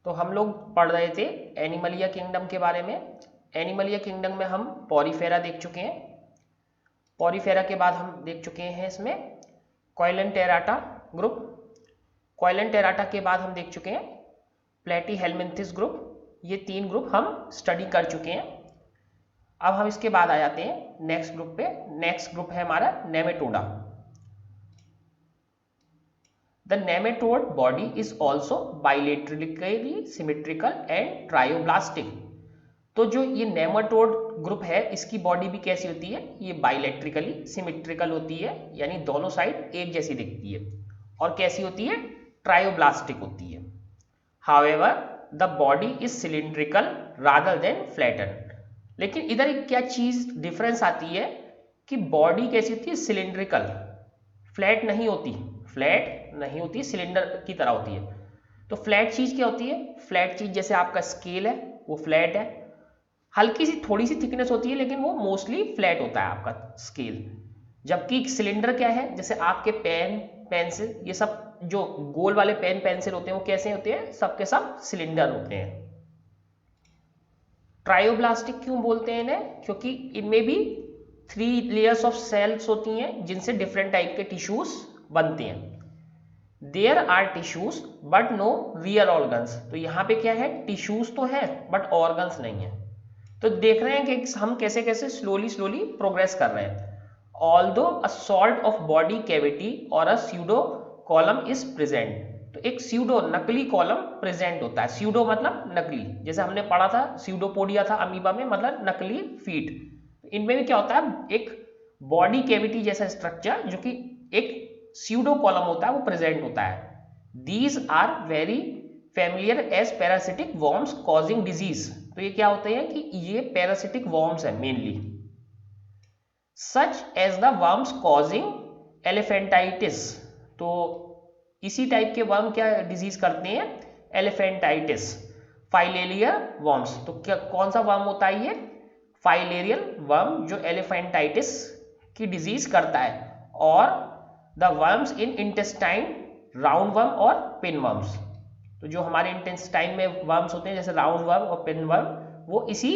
तो हम लोग पढ़ रहे थे एनिमलिया किंगडम के बारे में। एनिमलिया किंगडम में हम पॉरीफेरा देख चुके हैं। पॉरीफेरा के बाद हम देख चुके हैं इसमें कॉइलेंटेराटा ग्रुप। कॉइलेंटेराटा के बाद हम देख चुके हैं प्लेटीहेलमिन्थिस ग्रुप। ये 3 ग्रुप हम स्टडी कर चुके हैं। अब हम इसके बाद आ जाते हैं नेक्स्ट ग्रुप पे। नेक्स्ट ग्रुप है हमारा nematoda. The nematode body is also bilaterally symmetrical and triploblastic. तो जो ये नेमेटोड ग्रुप है इसकी बॉडी भी कैसी होती है, ये बाइलेट्रिकली सिमेट्रिकल होती है, यानी दोनों साइड एक जैसी दिखती है। और कैसी होती है, ट्रायोब्लास्टिक होती है। However the body is cylindrical rather than flatten. लेकिन इधर एक क्या चीज डिफरेंस आती है कि बॉडी कैसी होती है, सिलिंड्रिकल, फ्लैट नहीं होती। फ्लैट नहीं होती, सिलेंडर की तरह होती है। तो फ्लैट चीज क्या होती है, फ्लैट चीज जैसे आपका स्केल है वो फ्लैट है, हल्की सी थोड़ी सी थिकनेस होती है लेकिन वो मोस्टली फ्लैट होता है आपका स्केल। जबकि सिलेंडर क्या है, जैसे आपके पेन पेंसिल ये सब जो गोल वाले पेन पेंसिल होते हैं वो कैसे होते हैं, सबके सब सिलेंडर होते हैं। ट्रायोब्लास्टिक क्यों बोलते हैं इन्हें, क्योंकि इनमें भी 3 लेयर्स ऑफ सेल्स होती हैं जिनसे डिफरेंट टाइप के टिश्यूज बनते हैं। There are tissues but no real organs. तो यहाँ पे क्या है, टिश्यूज तो है बट ऑर्गन्स नहीं है। तो देख रहे हैं कि हम कैसे कैसे स्लोली प्रोग्रेस कर रहे हैं। Although a sort of body cavity और अ स्यूडो कॉलम इज प्रेजेंट। तो एक स्यूडो नकली कॉलम प्रेजेंट होता है। स्यूडो मतलब नकली, जैसे हमने पढ़ा था स्यूडोपोडिया था अमीबा में, मतलब नकली फीट। इनमें भी क्या होता है, एक बॉडी कैविटी जैसा स्ट्रक्चर जो कि एक स्यूडो कॉलम होता है वो प्रेजेंट होता है। These are very familiar as parasitic worms causing disease. तो ये क्या होते हैं कि ये पैरासिटिक वॉर्म्स है mainly, such as the worms causing elephantiasis. तो इसी टाइप के वर्म क्या डिजीज करते हैं, एलिफेंटाइटिस। फाइलेरियल वर्म्स, तो क्या कौन सा वर्म होता है ये, फाइलेरियल वर्म जो एलिफेंटाइटिस की डिजीज करता है। और the worms in intestine round worm और पिन वर्म्स। तो जो हमारे इंटेस्टाइन में वर्म्स होते हैं जैसे राउंड वर्म और पिन वर्म, वो इसी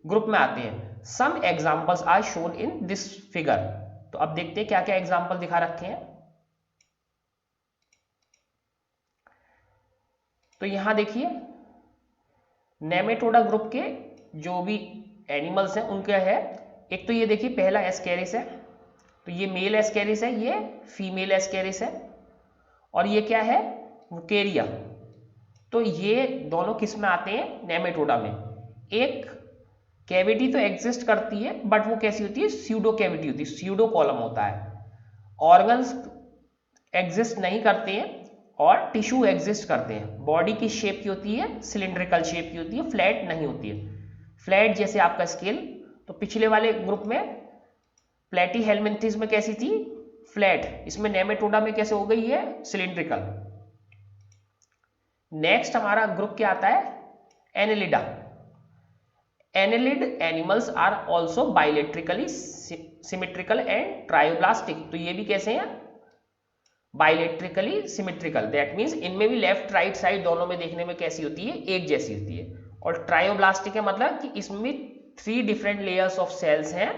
ग्रुप में आते हैं। Some examples are shown in this figure. तो अब देखते हैं क्या क्या एग्जाम्पल दिखा रखे हैं। तो यहां देखिए नेमेटोडा ग्रुप के जो भी एनिमल्स हैं उनका है। एक तो ये देखिए पहला एस्केरिस है, तो ये मेल एस्केरिस है, ये फीमेल एस्केरिस है। और ये क्या है, वुकेरिया। तो ये दोनों किस में आते हैं, नेमेटोडा में। एक कैविटी तो एग्जिस्ट करती है बट वो कैसी होती है, स्यूडो कैविटी होती है, स्यूडो कॉलम होता है। ऑर्गन्स एग्जिस्ट नहीं करते हैं और टिश्यू एग्जिस्ट करते हैं। बॉडी की शेप की होती है, सिलिंड्रिकल शेप की होती है, फ्लैट नहीं होती है। फ्लैट जैसे आपका स्केल। तो पिछले वाले ग्रुप में प्लेटीहेलमिन्थिस में कैसी थी, फ्लैट। इसमें नेमेटोडा में कैसे हो गई है, सिलिंड्रिकल। नेक्स्ट हमारा ग्रुप क्या आता है, annelida. Annelid animals are also bilaterally symmetrical and triploblastic. तो ये भी कैसे हैं, बाइलेट्रिकली सिमेट्रिकल। दैट मीन्स इनमें भी लेफ्ट राइट साइड दोनों में देखने में कैसी होती है, एक जैसी होती है। और ट्रायोब्लास्टिक है मतलब कि इसमें 3 डिफरेंट लेयर्स ऑफ सेल्स हैं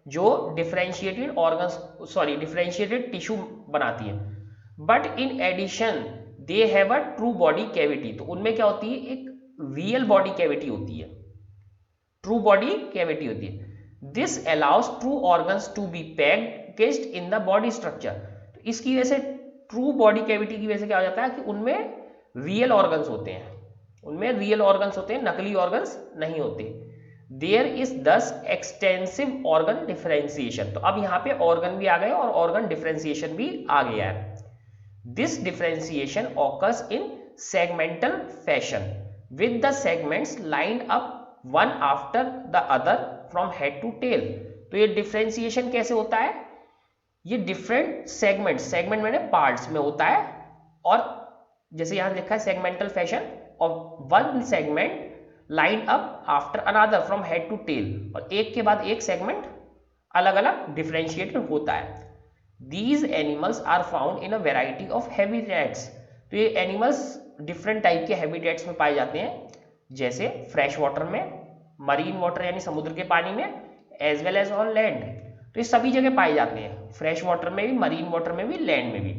जो डिफरेंशिएटेड ऑर्गन्स डिफरेंशिएटेड टिश्यू बनाती है। But in addition they have a true body cavity. तो उनमें क्या होती है, एक रियल बॉडी कैविटी होती है, ट्रू बॉडी कैविटी होती है। This allows true organs to be packaged in the body structure. तो इसकी वजह से ट्रू बॉडी कैविटी की वजह से क्या हो जाता है कि उनमें रियल ऑर्गन्स होते हैं, उनमें रियल ऑर्गन्स होते हैं, नकली ऑर्गन्स नहीं होते। देयर इज दस एक्सटेंसिव ऑर्गन डिफरेंशिएशन। तो अब यहाँ पे ऑर्गन भी आ गए और ऑर्गन डिफरेंशिएशन भी आ गया है। This differentiation occurs in segmental fashion with the segments lined up one after the other from head to tail. तो ये डिफरेंशिएशन कैसे होता है, ये डिफरेंट सेगमेंट मैंने पार्ट्स में होता है। और जैसे यहां लिखा है सेगमेंटल फैशन, और one segment line up after another from head to tail, और एक के बाद एक सेगमेंट अलग अलग डिफरेंशिएटेड होता है। These animals are found in a variety of habitats. तो ये एनिमल्स डिफरेंट टाइप के हैबिटेट्स में पाए जाते हैं, जैसे फ्रेश वाटर में, मरीन वाटर यानी समुद्र के पानी में, as well as on land. तो ये सभी जगह पाए जाते हैं, फ्रेश वाटर में भी, मरीन वाटर में भी, लैंड में भी।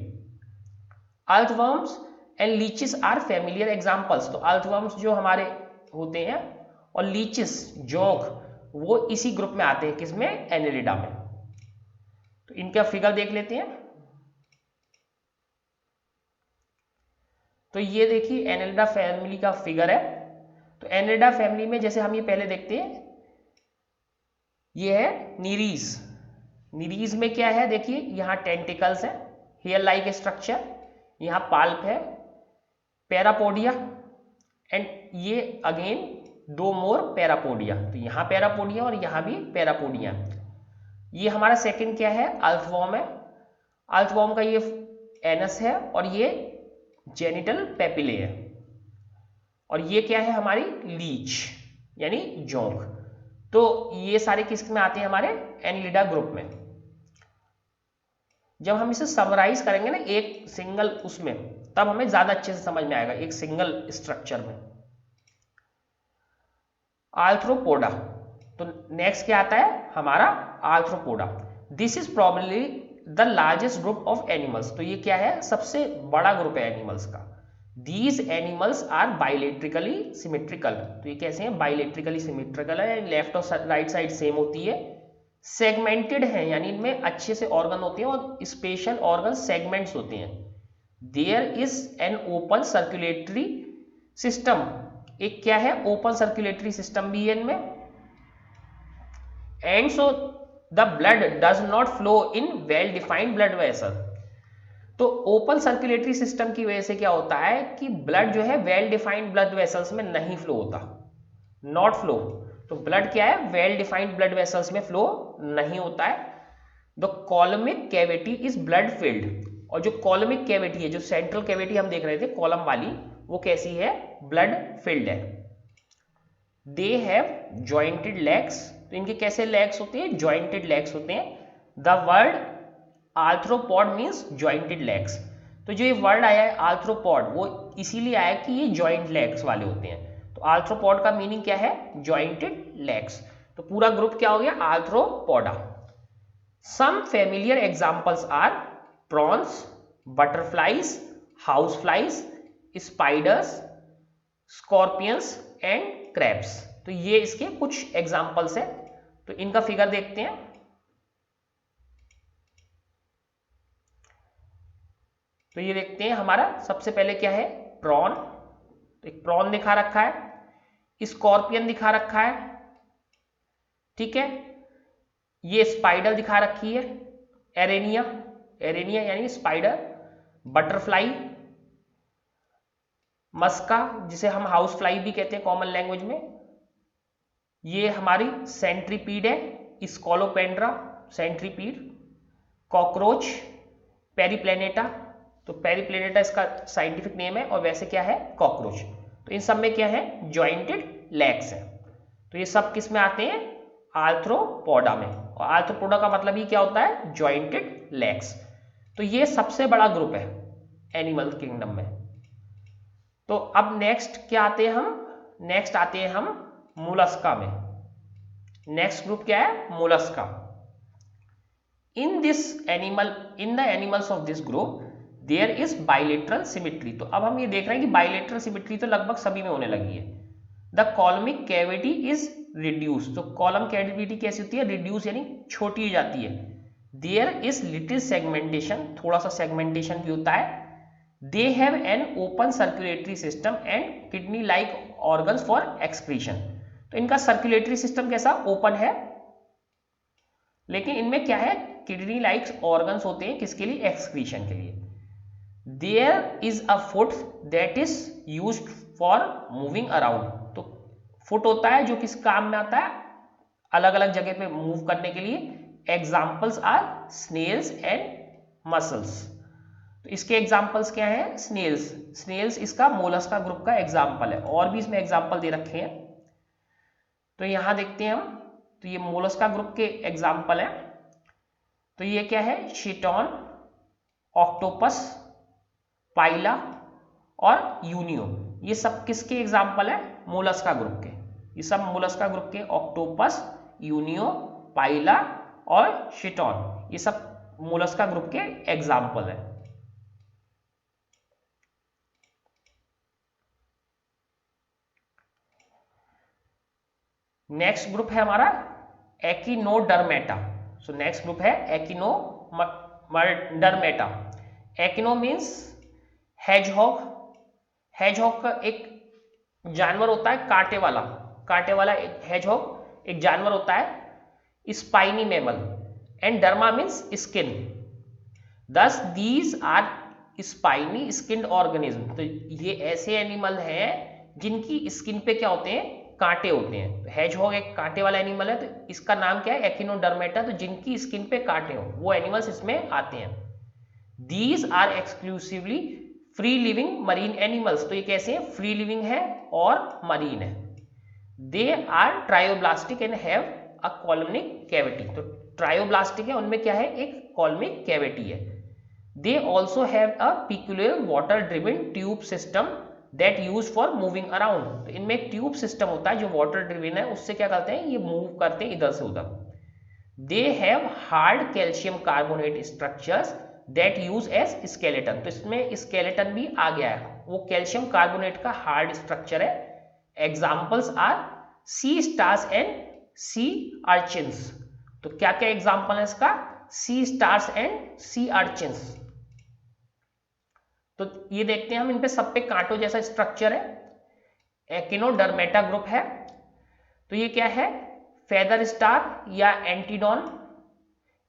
Earthworms and leeches are familiar examples. तो अर्थवर्म्स जो हमारे होते हैं और लीचेस जोंक वो इसी ग्रुप में आते हैं, किसमें, एनेलिडा में। तो इनका फिगर देख लेते हैं। तो ये देखिए एनेलिडा फैमिली का फिगर है। तो एनेलिडा फैमिली में जैसे हम ये पहले देखते हैं, ये है नीरीज। नीरीज में क्या है, देखिए यहाँ टेंटिकल्स है, हेयर लाइक स्ट्रक्चर, यहाँ पाल्प है, पैरापोडिया, एंड ये अगेन दो मोर पैरापोडिया। तो यहाँ पैरापोडिया और यहाँ भी पैरापोडिया। ये हमारा सेकंड क्या है, अर्थवॉर्म है। अर्थवॉर्म का ये एनस है और ये जेनिटल पेपिले है। और ये क्या है, हमारी लीच यानी जोंक। तो ये सारे किस में आते हैं, हमारे एनेलिडा ग्रुप में। जब हम इसे समराइज करेंगे ना एक सिंगल उसमें, तब हमें ज्यादा अच्छे से समझ में आएगा एक सिंगल स्ट्रक्चर में। आर्थ्रोपोडा, तो नेक्स्ट क्या आता है हमारा arthropoda. This is probably the largest group of animals. तो ये क्या है, सबसे बड़ा ग्रुप है एनिमल्स का। These animals are bilaterally symmetrical. तो ये कैसे हैं, बाइलेट्रिकली सिमेट्रिकल है, लेफ्ट और राइट साइड सेम होती है। सेगमेंटेड है, यानी इनमें अच्छे से ऑर्गन होते हैं और स्पेशल ऑर्गन सेगमेंट्स होते हैं। There is an open circulatory system. एक क्या है, ओपन सर्कुलेटरी सिस्टम भी है इनमें। And so the blood does not flow in well defined blood vessel. तो ओपन सर्कुलेटरी सिस्टम की वजह से क्या होता है कि ब्लड जो है वेल डिफाइंड ब्लड वेसल्स में नहीं फ्लो होता, नॉट फ्लो। तो ब्लड क्या है, वेल डिफाइंड ब्लड वेसल्स में फ्लो नहीं होता है। The coelomic cavity is blood filled. और जो कॉलमिक कैविटी है, जो सेंट्रल कैविटी हम देख रहे थे कॉलम वाली, वो कैसी है, ब्लड फिल्ड है। They have jointed legs. तो इनके कैसे लेग्स होते हैं, जॉइंटेड लेग्स होते हैं। The word arthropod means jointed legs. तो जो ये वर्ड आया है आर्थ्रोपॉड, वो इसीलिए आया कि ये जॉइंट लेग्स वाले होते हैं। तो आर्थ्रोपॉड का मीनिंग क्या है, जॉइंटेड लेग्स। तो पूरा ग्रुप क्या हो गया, Arthropoda. Some familiar examples are prawns, butterflies, house flies, spiders, scorpions and crabs. तो ये इसके कुछ एग्जांपल्स हैं। तो इनका फिगर देखते हैं। तो ये देखते हैं, हमारा सबसे पहले क्या है, प्रॉन। तो एक प्रॉन दिखा रखा है, स्कॉर्पियन दिखा रखा है, ठीक है। ये स्पाइडर दिखा रखी है, एरेनिया, एरेनिया यानी स्पाइडर, बटरफ्लाई, मस्का जिसे हम हाउस फ्लाई भी कहते हैं कॉमन लैंग्वेज में। ये हमारी सेंट्रीपीड है, स्कोलोपेंड्रा सेंट्रीपीड। Cockroach, periplaneta. तो पेरीप्लेनेटा इसका साइंटिफिक नेम है और वैसे क्या है, कॉकरोच। तो इन सब में क्या है, जॉइंटेड लेग्स है। तो ये सब किस में आते हैं, आर्थ्रोपोडा में। और आर्थ्रोपोडा का मतलब ही क्या होता है, जॉइंटेड लेग्स। तो ये सबसे बड़ा ग्रुप है एनिमल किंगडम में। तो अब नेक्स्ट क्या आते हैं हम, नेक्स्ट आते हैं हम मोलस्का में। नेक्स्ट ग्रुप क्या है, Mollusca. In this animal, in the animals of this group there is bilateral symmetry. तो अब हम ये देख रहे हैं कि बाइलेटरल सिमेट्री तो लगभग सभी में होने लगी है। The coelomic cavity is reduce. तो कॉलम कैविटी कैसी होती है, रिड्यूस यानी छोटी हो जाती है। देयर इज लिटिल सेगमेंटेशन, थोड़ा सा सेगमेंटेशन भी होता है। They have an open circulatory system and kidney like organs for excretion. तो इनका सर्कुलेटरी सिस्टम कैसा, ओपन है, लेकिन इनमें क्या है, किडनी लाइक ऑर्गन्स होते हैं, किसके लिए, एक्सक्रीशन के लिए। There is a foot that is used for moving around. तो फुट होता है जो किस काम में आता है, अलग अलग जगह पे मूव करने के लिए। Examples are snails and mussels. तो इसके एग्जाम्पल्स क्या हैं, स्नेल्स। स्नेल्स इसका मोलस्का ग्रुप का एग्जाम्पल है, और भी इसमें एग्जाम्पल दे रखे हैं। तो यहां देखते हैं हम, तो ये मोलस्का ग्रुप के एग्जाम्पल है। तो ये क्या है, शिटॉन, ऑक्टोपस, पाइला, और यूनियो, ये सब किसके एग्जाम्पल है? मोलस्का ग्रुप के। ये सब मोलस्का ग्रुप के, ऑक्टोपस, यूनियो, पाइला और शिटॉन, ये सब मोलस्का ग्रुप के एग्जाम्पल है। नेक्स्ट ग्रुप है हमारा एकिनोडर्मेटा। सो नेक्स्ट ग्रुप है एकिनोडर्मेटा। एकिनो मीन्स हेजहॉग। हेजहॉग का एक जानवर होता है कांटे वाला एक हेजहॉग एक जानवर होता है, spiny mammal, and derma means skin. Thus these are spiny skinned organism. तो ये ऐसे एनिमल हैं जिनकी स्किन पे क्या होते हैं? कांटे होते हैं। तो हेजहॉग एक कांटे वाला एनिमल है, तो इसका नाम क्या है? एकिनोडर्मेटा। तो जिनकी स्किन पे कांटे हो वो एनिमल्स इसमें आते हैं। These are exclusively free living marine animals. तो ये कैसे हैं? फ्री लिविंग है और मरीन है। They are triploblastic and have a coelomic cavity. तो ट्रायोब्लास्टिक है, उनमें क्या है? एक कॉलमिक कैविटी है। They also have a peculiar water driven tube system that use for moving around. तो इनमें एक ट्यूब सिस्टम होता है जो वाटर ड्रिवन है, उससे क्या करते हैं? ये मूव करते हैं इधर से उधर। They have hard calcium carbonate structures that use as skeleton. तो इसमें स्केलेटन भी आ गया है, वो कैल्शियम कार्बोनेट का हार्ड स्ट्रक्चर है। Examples are sea stars and sea urchins. तो क्या क्या एग्जाम्पल है इसका? Sea stars and sea urchins. तो ये देखते हैं हम, इन पे सब पे कांटों जैसा स्ट्रक्चर है। एकिनोडर्मेटा ग्रुप है। तो ये क्या है? फेदर स्टार या एंटीडॉन।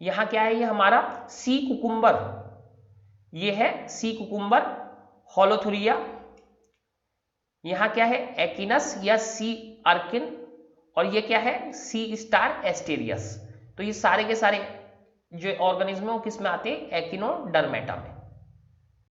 यहां क्या है? ये हमारा सी कुकुम्बर, ये है सी कुकुम्बर होलोथुरिया। यहां क्या है? एकिनस या सी अर्किन। और ये क्या है? सी स्टार एस्टेरियस। तो ये सारे के सारे जो ऑर्गेनिज्म है वो किस में आते हैं? एकिनोडर्मेटा में।